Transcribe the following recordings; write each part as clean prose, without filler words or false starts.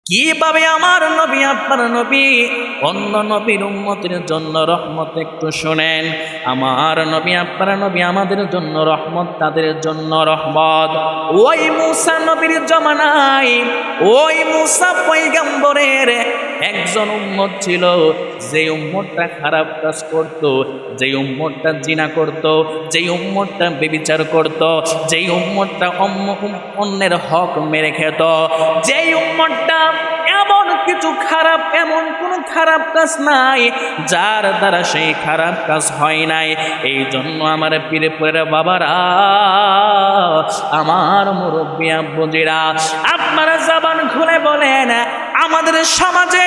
কিভাবে আমার নবী আপনার নবী অন্য নবীর উম্মতের জন্য রহমত, একটু শুনেন। আমার নবী আপনার নবী আমাদের জন্য রহমত, তাদের জন্য রহমত। ওই মুসা নবীর জমানায় ওই মুসা পয়গম্বরের একজন উম্মত ছিল, যে উম্মতটা খারাপ কাজ করত, যে উম্মতটা জিনা করত, যে উম্মতটা ব্যভিচার করত, যে উম্মতটা অন্যের হক মেরে খেত, যে উম্মতটা এমন কিছু খারাপ, এমন কোনো খারাপ কাজ নাই যার দ্বারা সেই খারাপ কাজ হয় নাই। এই জন্য আমার পীরে পীরে বাবারা, আমার মুরব্বী আব্বুজিরা, আপনারা জবান খুলে বলেন, আমাদের সমাজে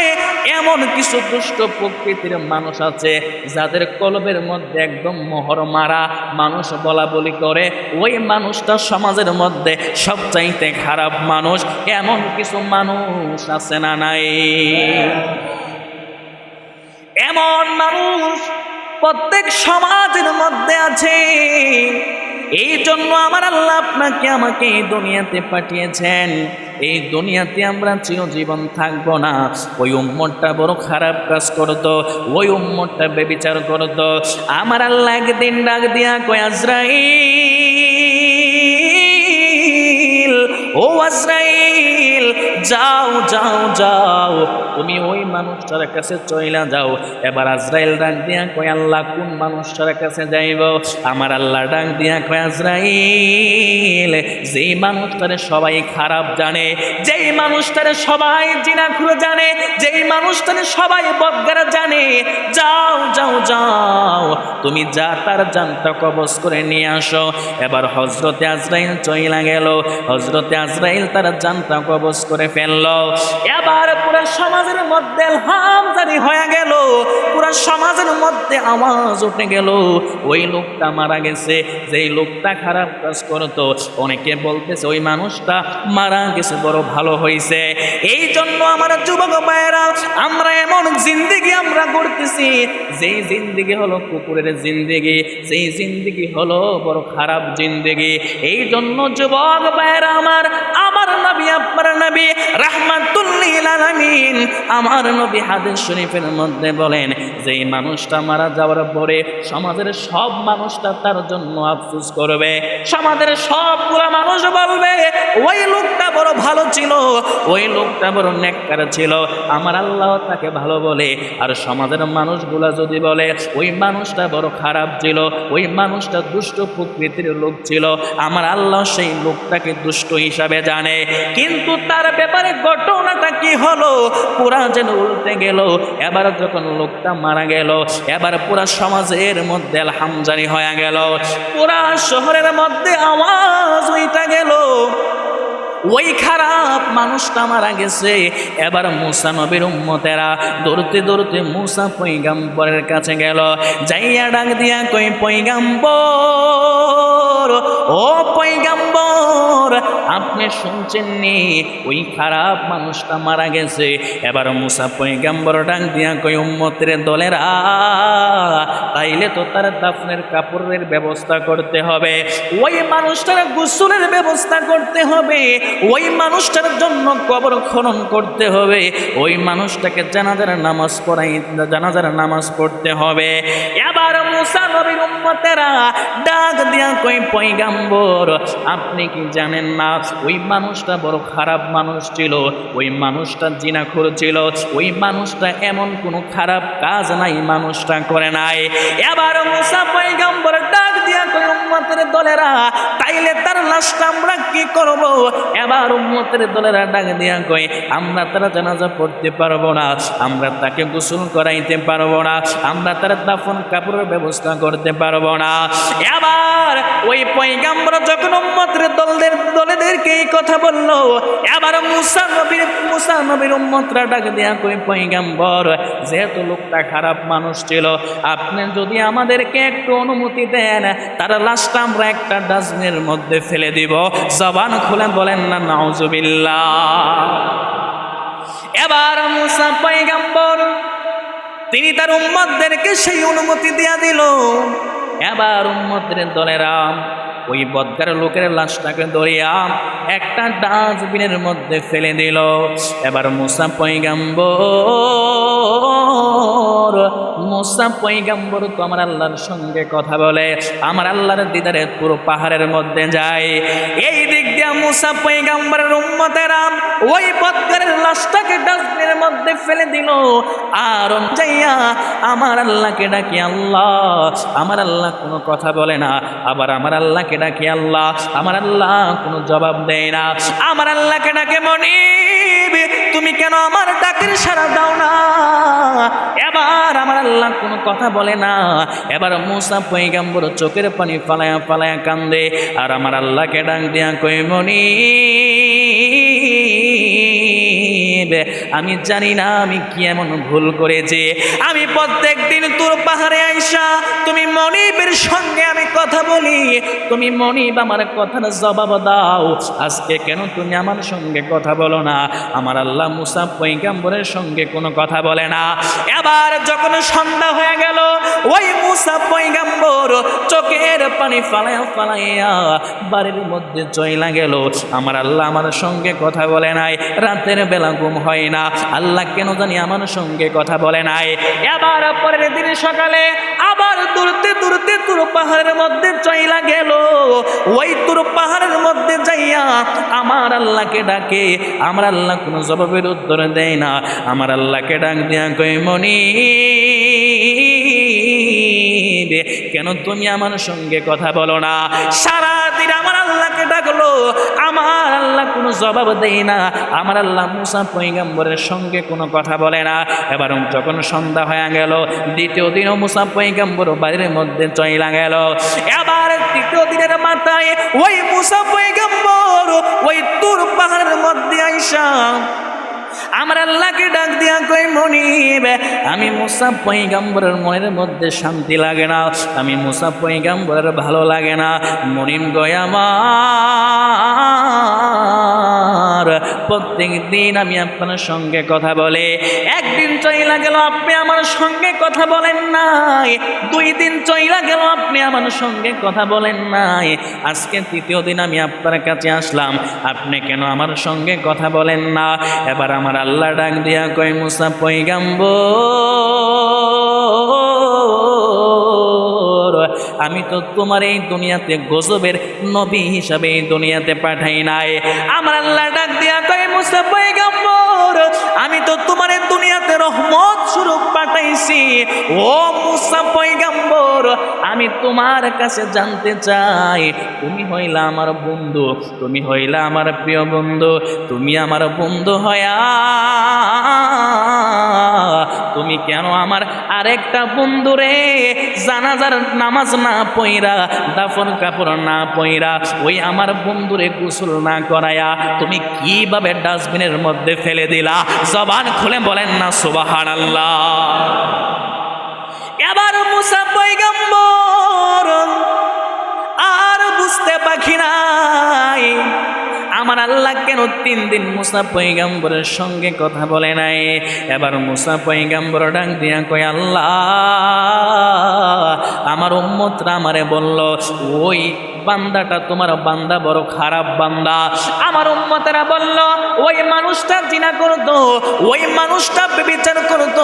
এমন কিছু দুষ্ট প্রকৃতির মানুষ আছে যাদের কলবের মধ্যে একদম মোহর মারা, মানুষ বলা বলি করে, ওই মানুষটা সমাজের মধ্যে সবচাইতে খারাপ মানুষ। এমন কিছু মানুষ আছে না নাই? এমন মানুষ প্রত্যেক সমাজের মধ্যে আছে। এই জন্য আমার আল্লাহ আপনাকে আমাকে এই দুনিয়াতে পাঠিয়েছেন। এই দুনিয়াতে আমরা চিরজীবন থাকবো না। ওই উম্মতটা বড় খারাপ কাজ করতো, ওই উম্মতটা ব্যভিচার করতো। আমার আল্লাহ একদিন ডাক দিয়া কয়, আজরাইল, ও আজরাইল, যাও যাও যাও, তুমি ওই মানুষটার কাছে চইলা যাও। এবার আজরাইল ডাক দিয়া কয়, আল্লাহ কোন মানুষটার কাছে যাইব? আমার আল্লাহ ডাক দিয়া কয়, আজরাইল, যেই মানুষটারে সবাই খারাপ জানে, যেই মানুষটারে সবাই জিনাখুর জানে, যেই মানুষটারে সবাই বদগার জানে, যাও যাও যাও, তুমি যা তার জানটা কবজ করে নিয়ে আসো। এবার হযরতে আজরাইল চইলা গেল। হযরতে আজরাইল তার জানটা কবজ করে ফেলল। এবার পুরো সমাজের মধ্যে হামজারি হয়ে গেল, পুরো সমাজের মধ্যে আওয়াজ উঠে গেল, ওই লোকটা মারা গেছে, যেই লোকটা খারাপ কাজ করতো। অনেকে বলতেছে ওই মানুষটা মারা গেছে, বড় ভালো হয়েছে। এই জন্য আমার যুবক ভাইয়েরা, আমরা এমন জিন্দেগি আমরা করতেছি, যেই জিন্দেগি হলো কুকুরের জিন্দেগি, সেই জিন্দেগি হলো বড় খারাপ জিন্দেগি। এই জন্য যুবক ভাইয়েরা আমার, আমার নবী আপনার নবী রাহমাতুল লিল আলামিন, আমার নবী হাদিস শরীফের মধ্যে বলেন, যেই মানুষটা মারা যাওয়ার পরে সমাজের সব মানুষটা তার জন্য আফসোস করবে। সমাজের সবগুলা মানুষ বলবে ওই লোকটা বড় ভালো ছিল, ওই লোকটা বড় নেককার ছিল, আমার আল্লাহ তাকে ভালো বলে। আর সমাজের মানুষগুলা যদি বলে ওই মানুষটা বড় খারাপ ছিল, ওই মানুষটা দুষ্ট প্রকৃতির লোক ছিল, আমার আল্লাহ সেই লোকটাকে দুষ্ট হিসাবে জানে। কিন্তু তার ব্যাপারে ঘটনাটা কি হলো, পুরা যেন উল্টে গেল। এবার যখন লোকটা মারা গেল, এবার পুরা সমাজের মধ্যে আলহামজারি হয়ে গেল, পুরা শহরের মধ্যে আওয়াজ উঠে গেল, ওই খারাপ মানুষটা মারা গেছে। এবার মুসা নবীর উম্মতেরা দৌড়তে দৌড়তে মুসা পয়গম্বরের কাছে গেল, যাইয়া ডাক দিয়া কই, পয়গম্বর, ও পয়গম্বর, আপনি শুনছেননি ওই খারাপ মানুষটা মারা গেছে? এবার মুসা পয়গম্বর ডাক দিয়া কই, উম্মতের দলেরা, তাইলে তো তার দাফনের কাপড়ের ব্যবস্থা করতে হবে, ওই মানুষটার গোসলের ব্যবস্থা করতে হবে, ওই মানুষটার জন্য কবর খনন করতে হবে, ওই মানুষটাকে জানাজার নামাজ পড়াই, জানাজার নামাজ পড়তে হবে। এবার মুসা নবীর উম্মতেরা ডাক দিয়া কই, পয়গম্বর, আপনি কি জানেন না ওই মানুষটা বড় খারাপ মানুষ ছিল, ওই মানুষটা জিনাখোর ছিল, ওই মানুষটা এমন কোনো খারাপ কাজ নাই মানুষটা করে নাই। এবার মুসা পয়গম্বর ডাক দিয়া কই, উম্মতের দলেরা, তাইলে তার লাশটা আমরা কি করব? এবার উম্মতের দলেরা ডাক দিয়া কই, আমরা তার জানাজা পড়তে পারবো না, আমরা তাকে গোসল করাইতে পারবো না, আমরা তার দাফন কাপড়ের ব্যবস্থা করতে পারবো না। এবার ওই পয়গম্বর যখন উম্মতের দলেদেরকে এই কথা বলল, এবার মুসা নবীর উম্মতরা ডাক দিয়া কই, পয়গম্বর, যেহেতু লোকটা খারাপ মানুষ ছিল, আপনি যদি আমাদেরকে একটু অনুমতি দেন, তার লাশটা আমরা একটা ডাস্টবিনের মধ্যে ফেলে দিব। জবান খুলে বলেন না নাউজুবিল্লাহ। এবার মুসা পয়গম্বর তিনি তার উম্মতদেরকে সেই অনুমতি দিয়া দিল। এবার উম্মতের দলেরা ওই বদকার লোকের লাশটাকে ধরিয়া একটা ডাস্টবিনের মধ্যে ফেলে দিল। এবার মুসা পয়গম্বর তো আমার আল্লাহর সঙ্গে কথা বলে, আমার আল্লাহর দিদারে পুরো পাহাড়ের মধ্যে যায়। এই দিক দিয়ে মুসা পয়গম্বরের উম্মতেরা ওই বদকারের লাশটাকে ডাস্টবিনের মধ্যে ফেলে দিল। আর যাইয়া আমার আল্লাহকে ডাকি আল্লাহ, আমার আল্লাহ কোনো কথা বলে না। আবার আমার আল্লাহকে ডাকি আল্লাহ, আমার আল্লাহ কোনো জবাব দেয় না। আমার আল্লাহকে ডাকে মনিব, তুমি কেন আমার ডাকের সাড়া দাও না? এবার আমার আল্লাহ কোনো কথা বলে না। এবার মুসা পয়গম্বর চোখের পানি ফালায়া ফালায়া কান্দে, আর আমার আল্লাহকে ডাক দিয়া কই মনিব, আমি জানি না আমি কি এমন ভুল করেছি। আমি প্রত্যেক দিন তোর পাহাড়ে আইসা তুমি মনিবের সঙ্গে আমি কথা বলি, তুমি মনিব আমার কথার জবাব দাও। আজকে কেন তুমি আমার সঙ্গে কথা বলো না? আমার আল্লাহ মুসা পয়গম্বরের সঙ্গে কোনো কথা বলে না। এবার যখন সন্ধ্যা হয়ে গেল, ওই মুসা পয়গম্বর চোখের পানি ফালাইয়া ফালাইয়া বাড়ির মধ্যে চইলা গেল। আমার আল্লাহ আমার সঙ্গে কথা বলে নাই, রাতের বেলা ঘুম হয় না, আল্লাহ কেন জানি আমার সঙ্গে কথা বলে নাই। এবার পরের দিন সকালে আবার দূরতে দূরতে তুর পাহাড়ের মধ্যে চইলা গেল। ওই তুর পাহাড়ের মধ্যে যাইয়া আমার আল্লাহকে ডাকে, আমার আল্লাহ কোনো জবাবের উত্তর দেয় না। আমার আল্লাহকে ডাক দিয়া কই মনিব, কেন তুমি আমার সঙ্গে কথা বলো না? সারাদিন আমার আল্লাহকে ডাকলো, আমার আল্লাহ কোনো জবাব দেয় না। আমার আল্লাহ মুসা পয়গম্বরের সঙ্গে কোনো কথা বলে না। এবার যখন সন্ধ্যা হয়ে গেল, দ্বিতীয় দিনও মুসা পয়গম্বর বাড়ির মধ্যে চইলা গেল। এবার তৃতীয় দিনের মাথায় ওই মুসা পয়গম্বর ওই তুর পাহাড়ের মধ্যে আইসা আমার আল্লাহকে ডাক দিয়া কই মনিব, আমি মুসা পয়গম্বরের মনের মধ্যে শান্তি লাগে না, আমি মুসা পয়গম্বরের ভালো লাগে না। মনিব গয় আমার, প্রত্যেক দিন আমি আপনার সঙ্গে কথা বলে, একদিন চইলা গেল আপনি আমার সঙ্গে কথা বলেন নাই, 2 দিন চইলা গেল আপনি আমার সঙ্গে কথা বলেন নাই, আজকে তৃতীয় দিন আমি আপনার কাছে আসলাম, আপনি কেন আমার সঙ্গে কথা বলেন না? এবার আমার আল্লাহ ডাক দিয়া কয় মুসা পয়গম্বর, আমি তো তোমার এই দুনিয়াতে গজবের নবী হিসাবে এই দুনিয়াতে পাঠাই নাই। আমার আল্লাহ ডাক দিয়া কয় মুসা পয়গম্বর, আমি তো তোমার এই দুনিয়াতে রহমত স্বরূপ পাঠাইছি। ও মুসা পয়গম্বর, আমি তোমার কাছে জানতে চাই, তুমি হইলা আমার বন্ধু, তুমি হইলা আমার প্রিয় বন্ধু, তুমি আমার বন্ধু হয়া তুমি কেন আমার আরেকটা বন্ধুরে জানাজার নামাজ না পইরা, দাফন কাপড় না পইরা, ওই আমার বন্ধুরে গোসল না করায়া তুমি কিভাবে ডাস্টবিনের মধ্যে ফেলে দিলা? জবান খুলে বলেন না সুবহানাল্লাহ। এবার মুসা পয়গম্বর আর বুঝতে পারি নাই আমার আল্লাহ কেন 3 দিন মুসা পয়গম্বরের সঙ্গে কথা বলে নাই। এবার মুসা পয়গম্বর ডাক দিয়া কয় আল্লাহ, আমার উম্মতরা আমারে বলল ওই বান্দাটা তোমার বান্দা বড় খারাপ বান্দা। আমার উম্মতেরা বলল ওই মানুষটা জিনা করতো, ওই মানুষটা ব্যভিচার করতো,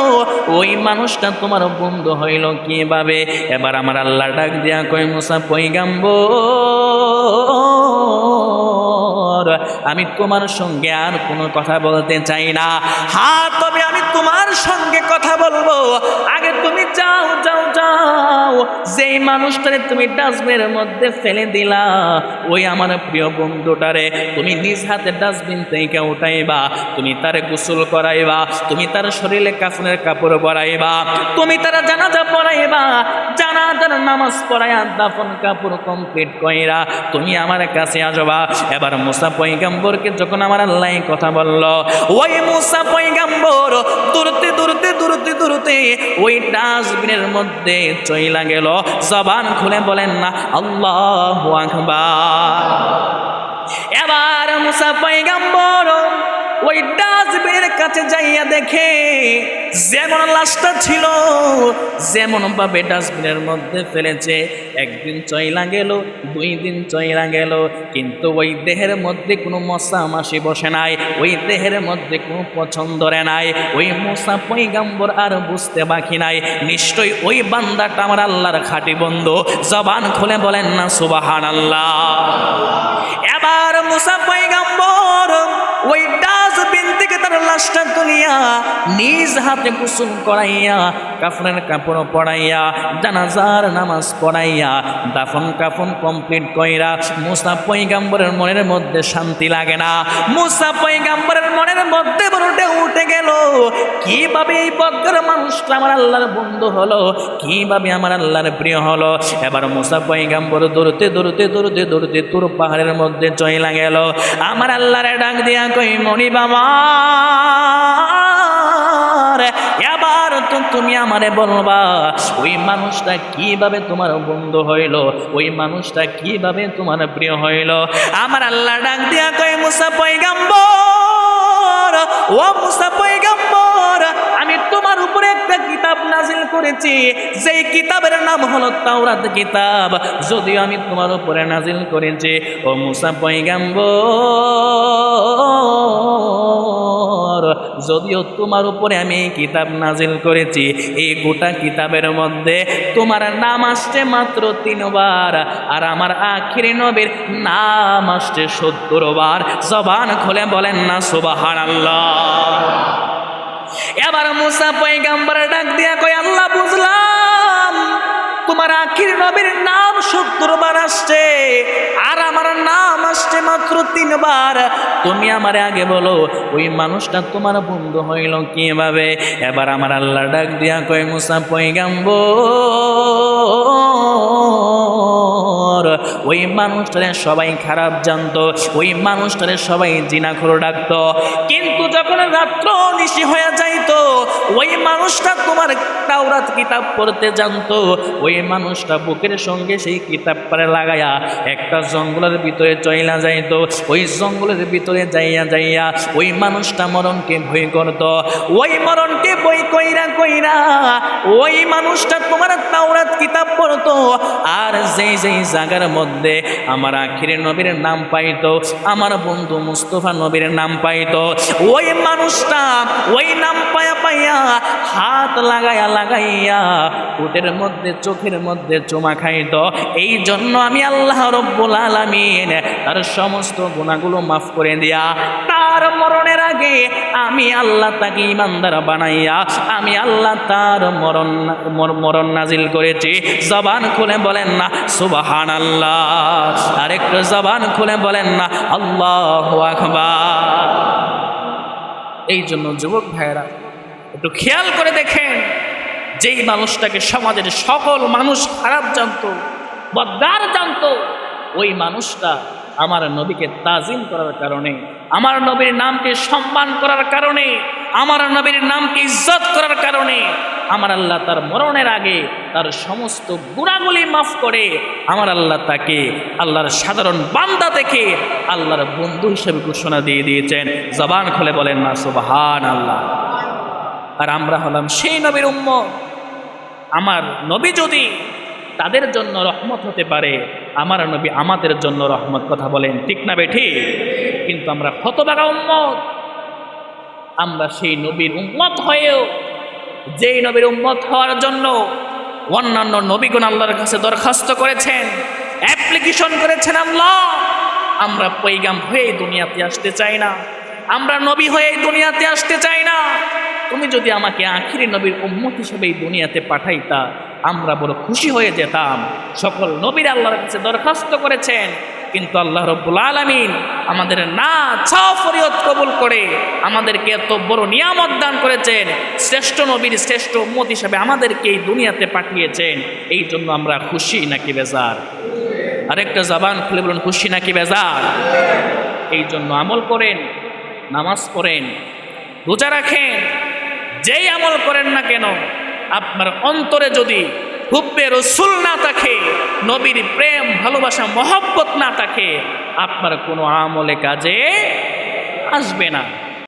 ওই মানুষটা তোমার বন্ধু হইল কিভাবে? এবার আমার আল্লাহ ডাক দিয়া কয় মুসা পয়গম্বর, আমি তোমার সঙ্গে আর কোনো কথা বলতে চাই না। হ্যাঁ, তবে আমি তোমার সঙ্গে কথা বলবো। আগে তুমি যাও যাও যাও, যেই মানুষটারে তুমি ডাস্টবিনের মধ্যে ফেলে দিলা, ওই আমার প্রিয় বন্ধুটারে তুমি নিজ হাতে ডাস্টবিন থেকে উঠাইবা, তুমি তারে গোসল করাইবা, তুমি তার শরীরে কাফনের কাপড় পরাইবা, তুমি তারা জানাজা পড়াইবা, জানাজার নামাজ পড়াইয়া দাফন কাপড় কমপ্লিট কইরা তুমি আমার কাছে আসবা। এবার মুসা পয়গম্বরকে যখন আমার আল্লাহ কথা বলল, ওই মুসা পয়গম্বর দূরতে দূরতে দূরতে দূরতে ওই ডাস্টবিনের মধ্যে চইলা গেল। জবান খুলে বলেন না আল্লাহু আকবার। এবার মুসা পয়গম্বর ওই ডাস্টবিনের কাছে যাই তাকাইয়া দেখে যেমন লাশটা ছিল যেমন ভাবে ডাস্টবিনের মধ্যে ফেলেছে, একদিন চইলা গেল, 2 দিন চইলা গেল, কিন্তু ওই দেহের মধ্যে কোনো মশা মাছি বসে নাই, ওই দেহের মধ্যে কোনো পছন্দ ধরে নাই। ওই মুসা পয়গম্বর আর বুঝতে বাকি নাই নিশ্চয়ই ওই বান্দাটা আমার আল্লাহর খাঁটি বন্ধু। জবান খুলে বলেন না সুবহানাল্লাহ। এবার মুসা পয়গম্বর ওই ডাস্টবিন থেকে তার লাশটা তুলিয়া নিজ হাতে গোসল করাইয়া, কাফনের কাপড় পরাইয়া, জানাজার নামাজ পড়াইয়া, দাফন কাফন কমপ্লিট কইরা মুসা পয়গম্বরের মনের মধ্যে শান্তি লাগে না। মুসা পয়গম্বরের মনের মধ্যে বড়টা উঠে গেল, কিভাবে এই বজ্র মানুষটা আমার আল্লাহর বন্ধু হলো, কিভাবে আমার আল্লাহর প্রিয় হলো। এবার মুসা পয়গম্বর দৌড়তে দৌড়তে দৌড়তে দৌড়তে তুর পাহাড়ের মধ্যে চইলা গেল। আমার আল্লাহরে ডাক দিয়া কই, মনি বাবা এবার তো তুমি আমারে বলবা ওই মানুষটা কিভাবে তোমার বন্ধু হইল, ওই মানুষটা কিভাবে তোমার প্রিয় হইল। আমার আল্লাহ ডাক দিয়া কই, মুসা পয়গম্বর, ও মুসা পয়গম্বর, আমি তোমার উপরে একটা কিতাব নাজিল করেছি, যেই কিতাবের নাম হলো তাওরাত কিতাব। যদিও আমি তোমার উপরে নাজিল করেছি ও মুসা পয়গম্বর, যদিও তোমার উপরে আমি এই কিতাব নাজিল করেছি, এই গোটা কিতাবের মধ্যে তোমার নাম আসছে মাত্র 3 বার, আর আমার আখিরি নবীর নাম আসছে 70 বার। জবান খুলে বলেন না সুবহানাল্লাহ। এবার মুসা পয়গম্বর ডাক দিয়া কয়, আল্লাহ বুঝলাম তোমার আখির নবীর নাম 70 বার আসছে, আর আমার নাম আসছে মাত্র 3 বার। তুমি আমারে আগে বলো ওই মানুষটা তোমার বন্ধু হইল কিভাবে। এবার আমার আল্লাহ ডাক দিয়া কয়, মুসা পয়গম্বর, ওই মানুষটারে সবাই খারাপ জানতো, ওই মানুষটারে সবাই জিনাখোর ডাকতো, কিন্তু যখন রাত্র নিশি হয়ে যাইতো ওই মানুষটা তোমার তাওরাত কিতাব পড়তে জানতো। ওই মানুষটা বুকের সঙ্গে সেই কিতাব পারে লাগায়া একটা জঙ্গলের ভিতরে চইলা যাইতো, ওই জঙ্গলের ভিতরে যাইয়া যাইয়া ওই মানুষটা মরণকে ভয় করত, ওই মরণকে ভয় কইরা কইরা ওই মানুষটা তোমার তাওরাত কিতাব পড়তো। আর যেই যেই জায়গার মধ্যে আমার আখিরের নবীর নাম পাইতো, আমার বন্ধু মুস্তফা নবীর নাম পাইতো, ওই মানুষটা ওই নাম পায়া পাইয়া হাত লাগাইয়া লাগাইয়া উটের মধ্যে চোখের মধ্যে চুমা খাইতো। এই জন্য আমি আল্লাহ রব্বুল আলামিন তার সমস্ত গুনাহগুলো মাফ করে দিয়া তার মরণের আগে আমি আল্লাহ তাকে ইমানদার বানাইয়া আমি আল্লাহ তার মরণ নাজিল করেছি। জবান খুলে বলেন না সুবহানাল্লাহ। আরেকটু জবান খুলে বলেন না আল্লাহু আকবার। এই জন্য যুবক ভাইয়েরা একটু খেয়াল করে দেখেন, যেই মানুষটাকে সমাজের সকল মানুষ খারাপ জানতো, বদগার জানতো, ওই মানুষটা আমার নবীকে তাজিম করার কারণে, আমার নবীর নামকে সম্মান করার কারণে, আমার নবীর নামকে ইজ্জত করার কারণে আমার আল্লাহ তার মরণের আগে তার সমস্ত গুনাহগুলি মাফ করে আমার আল্লাহ তাকে আল্লাহর সাধারণ বান্দা থেকে আল্লাহর বন্ধু হিসেবে ঘোষণা দিয়ে দিয়েছেন। জবান খুলে বলেন না সুবহানাল্লাহ। আর আমরা হলাম সেই নবীর উম্মত। আমার নবী যদি তাদের জন্য রহমত হতে পারে, আমার নবী আমাদের জন্য রহমত। কথা বলেন ঠিক না বেঠিক? কিন্তু আমরা হতভাগা উম্মত। আমরা সেই নবীর উম্মত হয়েও যেই নবীর উম্মত হওয়ার জন্য অন্যান্য নবীগণ আল্লাহর কাছে দরখাস্ত করেছেন, অ্যাপ্লিকেশন করেছেন, আল্লাহ আমরা পয়গাম হয়ে দুনিয়াতে আসতে চাই না, আমরা নবী হয়ে দুনিয়াতে আসতে চাই না, তুমি যদি আমাকে আখিরি নবীর উম্মত হিসেবে এই দুনিয়াতে পাঠাইতা আমরা বড় খুশি হয়ে যেতাম। সকল নবীর আল্লাহর কাছে দরখাস্ত করেছেন, কিন্তু আল্লাহ রব্বুল আলামিন আমাদের না চাওয়া ফরিয়াদ কবুল করে আমাদেরকে এত বড় নিয়ামত দান করেছেন, শ্রেষ্ঠ নবীর শ্রেষ্ঠ উম্মত হিসেবে আমাদেরকে এই দুনিয়াতে পাঠিয়েছেন। এই জন্য আমরা খুশি নাকি বেজার? আরেকটা জবান খুলে বলুন, খুশি নাকি বেজার? এই জন্য আমল করেন, নামাজ পড়েন, রোজা রাখেন, যেই আমল করেন না কেন আপনার অন্তরে যদি হুব্বে রসুল না থাকে, নবীর প্রেম ভালোবাসা মহব্বত না থাকে, আপনার কোনো আমলে কাজে আসবে না।